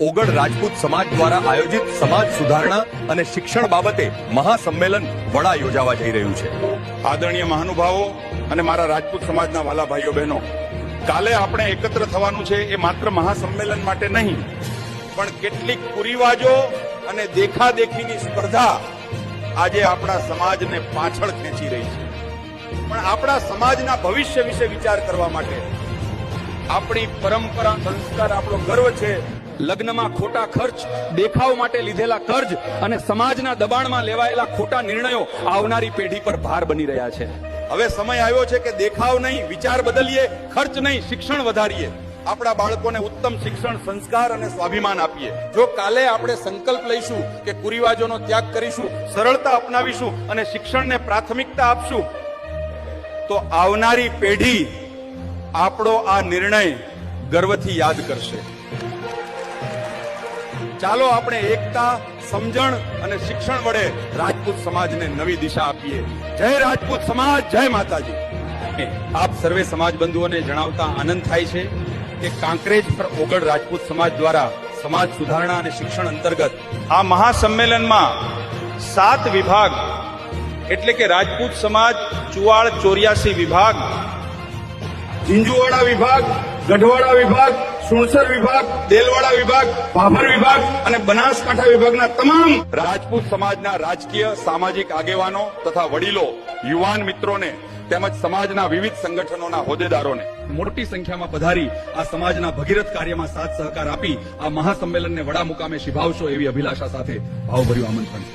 ઓગળ રાજપૂત સમાજ દ્વારા આયોજિત સમાજ સુધારણા અને શિક્ષણ બાબતે મહાસંમેલન વડા યોજાવા જઈ રહ્યું છે। આદરણીય મહાનુભાવો અને મારા રાજપૂત સમાજના વાલા ભાઈઓ બહેનો, કાલે આપણે એકત્ર થવાનું છે એ માત્ર મહાસંમેલન માટે નહીં, પણ કેટલીક કુરિવાજો અને દેખાદેખીની સ્પર્ધા આજે આપણા સમાજને પાછળ ખેંચી રહી છે। પણ આપણા સમાજના ભવિષ્ય વિશે વિચાર કરવા માટે આપણી પરંપરા, સંસ્કાર, આપણો ગર્વ છે। લગ્નમાં ખોટા ખર્ચ, દેખાવ માટે લીધેલા કર્જ અને સમાજના દબાણમાં લેવાયેલા ખોટા નિર્ણયો આવનારી પેઢી પર ભાર બની રહ્યા છે। હવે સમય આવ્યો છે કે દેખાવ નહીં, વિચાર બદલીએ, ખર્ચ નહીં, શિક્ષણ વધારીએ। આપણા બાળકોને ઉત્તમ શિક્ષણ, સંસ્કાર અને સ્વાભિમાન આપીએ। જો કાલે આપણે સંકલ્પ લઈશું કે કુરિવાજોનો ત્યાગ કરીશું, સરળતા અપનાવીશું અને શિક્ષણને પ્રાથમિકતા આપશું, તો આવનારી પેઢી આપણો આ નિર્ણય ગર્વથી યાદ કરશે। ચાલો આપણે એકતા, સમજણ અને શિક્ષણ વડે રાજપૂત સમાજને નવી દિશા આપીએ। જય રાજપૂત સમાજ, જય માતાજી। આપ સર્વે સમાજ બંધુઓને જણાવતા આનંદ થાય છે કે કાંકરેજ પર ઓગળ રાજપૂત સમાજ દ્વારા સમાજ સુધારણા અને શિક્ષણ અંતર્ગત આ મહાસંમેલનમાં 7 વિભાગ એટલે કે રાજપૂત સમાજ ચુવાળ 84 વિભાગ, ઝીંઝુવાડા વિભાગ, ગઢવાડા વિભાગ, સુણસર વિભાગ, દેલવાડા વિભાગ, ભાભર વિભાગ અને બનાસકાંઠા વિભાગના તમામ રાજપૂત સમાજના રાજકીય, સામાજિક આગેવાનો તથા વડીલો, યુવાન મિત્રોને તેમજ સમાજના વિવિધ સંગઠનોના હોદ્દેદારોને મોટી સંખ્યામાં પધારી આ સમાજના ભગીરથ કાર્યમાં સાથ સહકાર આપી આ મહાસંમેલનને વડા મુકામે શિભાવશો એવી અભિલાષા સાથે ભાવભર્યું આમંત્રણ છે।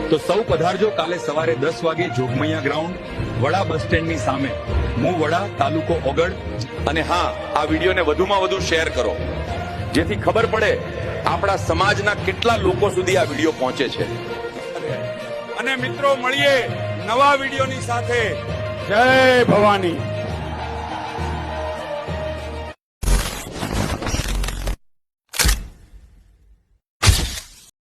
તો સૌ પધારજો કાલે સવારે 10 વાગે જોગમૈયા ગ્રાઉન્ડ, વડા બસ સ્ટેન્ડની સામે, હું વડા, તાલુકો ઓગળ। અને હા, આ વિડીયોને વધુમાં વધુ શેર કરો જેથી ખબર પડે આપણા સમાજના કેટલા લોકો સુધી આ વિડીયો પહોંચે છે। અને મિત્રો, મળીએ નવા વિડીયોની સાથે। જય ભવાની।